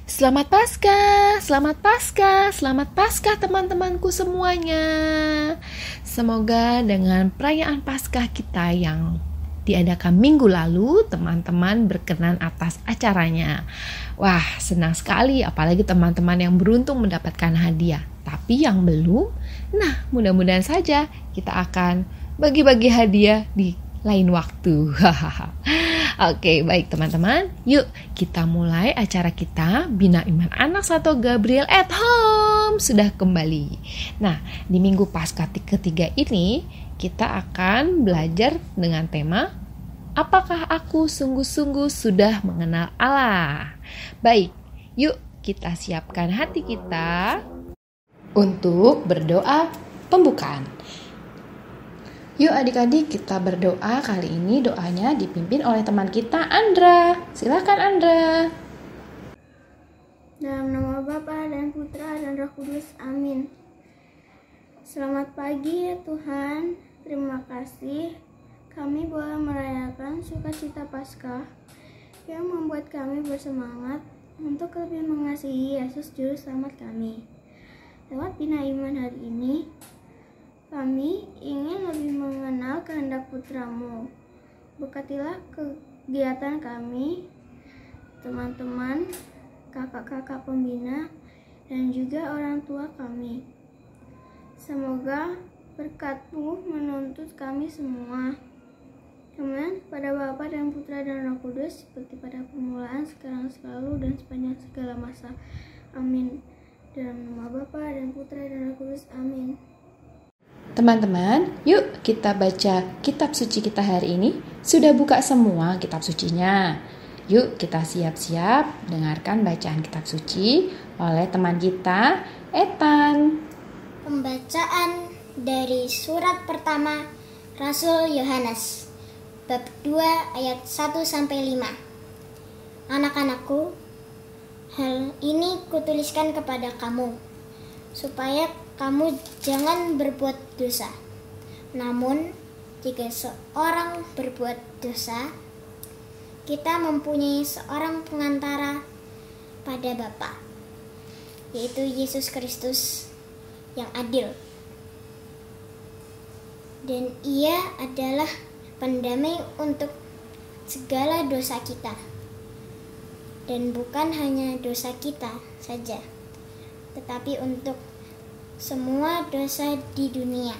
Selamat Paskah, selamat Paskah, selamat Paskah teman-temanku semuanya. Semoga dengan perayaan Paskah kita yang diadakan minggu lalu, teman-teman berkenan atas acaranya. Wah, senang sekali, apalagi teman-teman yang beruntung mendapatkan hadiah. Tapi yang belum, nah mudah-mudahan saja kita akan bagi-bagi hadiah di lain waktu. Oke, baik teman-teman. Yuk kita mulai acara kita Bina Iman Anak Santo Gabriel at Home sudah kembali. Nah, di minggu Paskah ketiga ini kita akan belajar dengan tema Apakah aku sungguh-sungguh sudah mengenal Allah? Baik, yuk kita siapkan hati kita untuk berdoa pembukaan. Yuk adik-adik kita berdoa. Kali ini doanya dipimpin oleh teman kita Andra. Silakan Andra. Dalam nama Bapa dan Putra dan Roh Kudus, amin. Selamat pagi ya Tuhan. Terima kasih kami boleh merayakan sukacita Paskah yang membuat kami bersemangat untuk lebih mengasihi Yesus Juru Selamat kami. Lewat Bina Iman hari ini, kami ingin lebih mengenal kehendak Putra-Mu. Berkatilah kegiatan kami, teman-teman, kakak-kakak pembina, dan juga orang tua kami. Semoga berkat-Mu menuntut kami semua. Amin. Pada Bapa dan Putra dan Roh Kudus, seperti pada permulaan, sekarang, selalu, dan sepanjang segala masa. Amin. Dalam nama Bapa dan Putra dan Roh Kudus, amin. Teman-teman, yuk kita baca kitab suci kita hari ini. Sudah buka semua kitab sucinya. Yuk kita siap-siap dengarkan bacaan kitab suci oleh teman kita, Ethan. Pembacaan dari surat pertama Rasul Yohanes, bab 2 ayat 1-5. Anak-anakku, hal ini kutuliskan kepada kamu, supaya kamu jangan berbuat dosa. Namun, jika seorang berbuat dosa, kita mempunyai seorang pengantara pada Bapa, yaitu Yesus Kristus yang adil. Dan Ia adalah pendamai untuk segala dosa kita. Dan bukan hanya dosa kita saja, tetapi untuk semua dosa di dunia.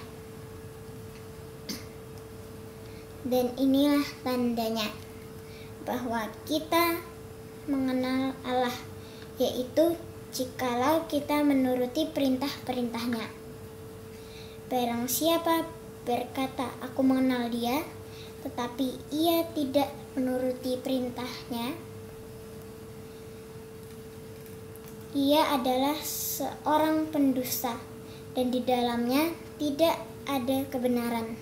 Dan inilah tandanya bahwa kita mengenal Allah, yaitu jikalau kita menuruti perintah-perintahnya. Barang siapa berkata, aku mengenal Dia, tetapi ia tidak menuruti perintahnya, ia adalah seorang pendusta, dan di dalamnya tidak ada kebenaran.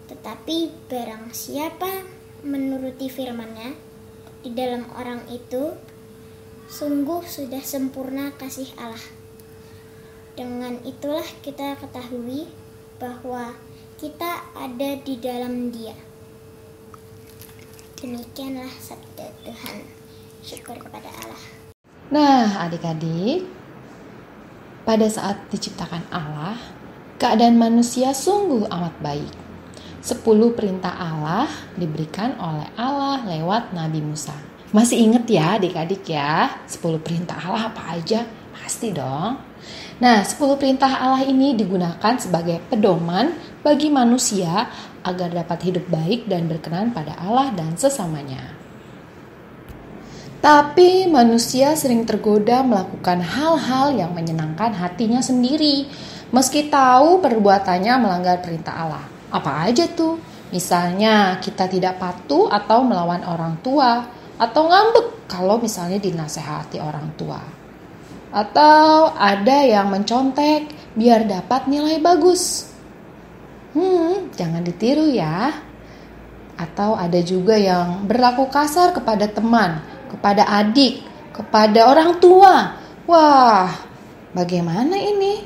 Tetapi barang siapa menuruti firman-Nya, di dalam orang itu sungguh sudah sempurna kasih Allah. Dengan itulah kita ketahui bahwa kita ada di dalam Dia. Demikianlah sabda Tuhan. Syukur kepada Allah. Nah, adik-adik, pada saat diciptakan Allah, keadaan manusia sungguh amat baik. 10 perintah Allah diberikan oleh Allah lewat Nabi Musa. Masih ingat ya adik-adik ya, 10 perintah Allah apa aja? Pasti dong. Nah, 10 perintah Allah ini digunakan sebagai pedoman bagi manusia agar dapat hidup baik dan berkenan pada Allah dan sesamanya. Tapi manusia sering tergoda melakukan hal-hal yang menyenangkan hatinya sendiri, meski tahu perbuatannya melanggar perintah Allah. Apa aja tuh? Misalnya kita tidak patuh atau melawan orang tua, atau ngambek kalau misalnya dinasehati orang tua. Atau ada yang mencontek biar dapat nilai bagus. Jangan ditiru ya. Atau ada juga yang berlaku kasar kepada teman, kepada adik, kepada orang tua. Wah, bagaimana ini?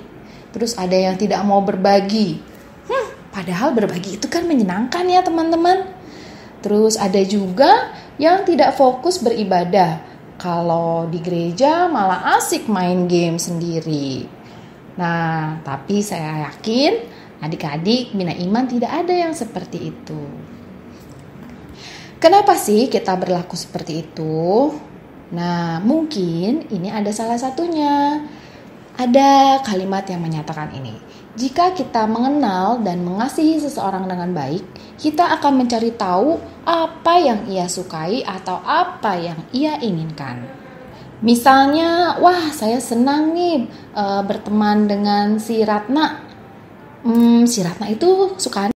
Terus ada yang tidak mau berbagi. Padahal berbagi itu kan menyenangkan ya teman-teman. Terus ada juga yang tidak fokus beribadah Kalau di gereja malah asik main game sendiri. Nah, tapi saya yakin adik-adik Bina Iman tidak ada yang seperti itu. Kenapa sih kita berlaku seperti itu? Nah, mungkin ini ada salah satunya. Ada kalimat yang menyatakan ini. Jika kita mengenal dan mengasihi seseorang dengan baik, kita akan mencari tahu apa yang ia sukai atau apa yang ia inginkan. Misalnya, wah saya senang nih berteman dengan si Ratna. Si Ratna itu suka.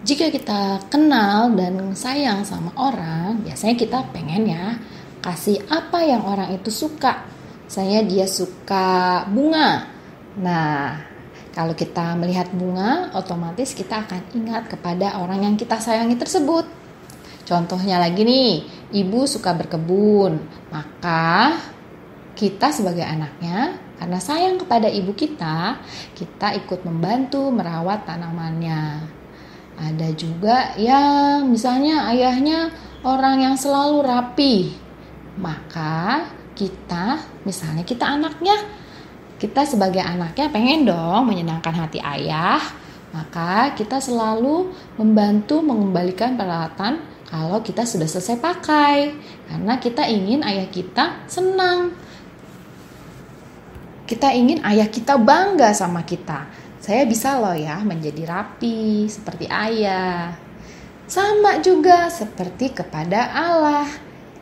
Jika kita kenal dan sayang sama orang, biasanya kita pengen ya kasih apa yang orang itu suka. Misalnya dia suka bunga. Nah, kalau kita melihat bunga, otomatis kita akan ingat kepada orang yang kita sayangi tersebut. Contohnya lagi nih, ibu suka berkebun. Maka kita sebagai anaknya, karena sayang kepada ibu kita ikut membantu merawat tanamannya. Ada juga yang misalnya ayahnya orang yang selalu rapi. Maka misalnya kita anaknya, kita sebagai anaknya pengen dong menyenangkan hati ayah, maka kita selalu membantu mengembalikan peralatan kalau kita sudah selesai pakai, karena kita ingin ayah kita senang. Kita ingin ayah kita bangga sama kita. Saya bisa loh ya menjadi rapi seperti ayah. Sama juga seperti kepada Allah.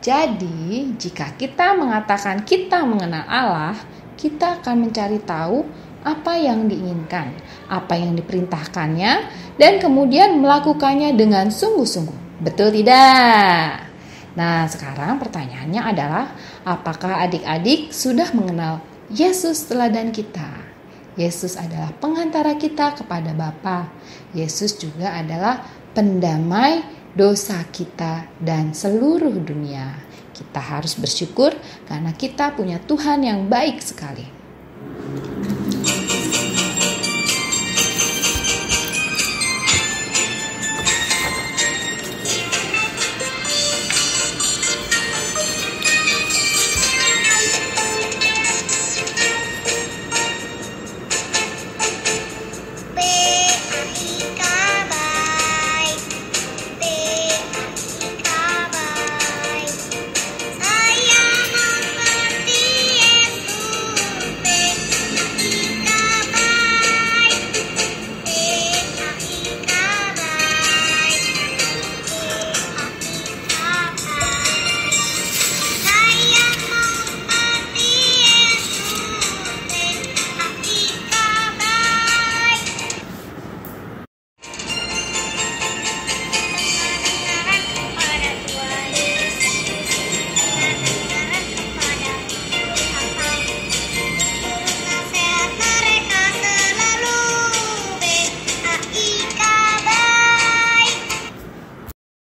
Jadi, jika kita mengatakan kita mengenal Allah, kita akan mencari tahu apa yang diinginkan, apa yang diperintahkannya, dan kemudian melakukannya dengan sungguh-sungguh. Betul tidak? Nah, sekarang pertanyaannya adalah, apakah adik-adik sudah mengenal Yesus teladan kita? Yesus adalah pengantara kita kepada Bapa. Yesus juga adalah pendamai dosa kita dan seluruh dunia. Kita harus bersyukur karena kita punya Tuhan yang baik sekali.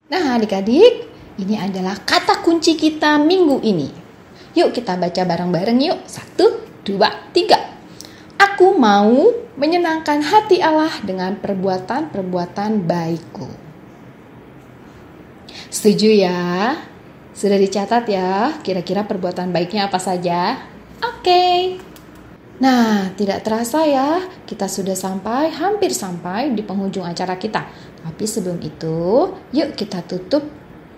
Nah adik-adik, ini adalah kata kunci kita minggu ini. Yuk kita baca bareng-bareng yuk. 1, 2, 3. Aku mau menyenangkan hati Allah dengan perbuatan-perbuatan baikku. Setuju ya? Sudah dicatat ya kira-kira perbuatan baiknya apa saja? Oke. Nah, tidak terasa ya, kita sudah hampir sampai di penghujung acara kita. Tapi sebelum itu, yuk kita tutup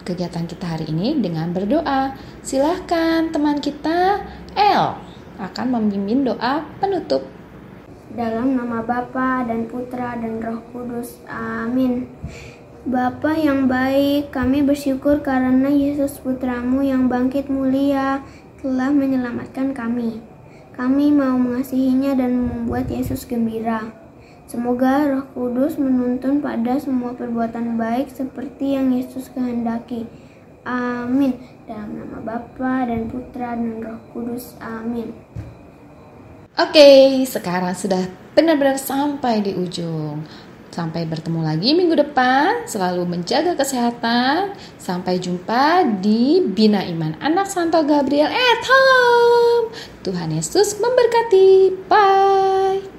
kegiatan kita hari ini dengan berdoa. Silahkan teman kita, El, akan memimpin doa penutup. Dalam nama Bapa dan Putra dan Roh Kudus. Amin. Bapa yang baik, kami bersyukur karena Yesus Putramu yang bangkit mulia telah menyelamatkan kami. Kami mau mengasihinya dan membuat Yesus gembira. Semoga Roh Kudus menuntun pada semua perbuatan baik seperti yang Yesus kehendaki. Amin. Dalam nama Bapa dan Putra dan Roh Kudus. Amin. Oke, sekarang sudah benar-benar sampai di ujung. Sampai bertemu lagi minggu depan. Selalu menjaga kesehatan. Sampai jumpa di Bina Iman Anak Santo Gabriel at Home. Tuhan Yesus memberkati. Bye.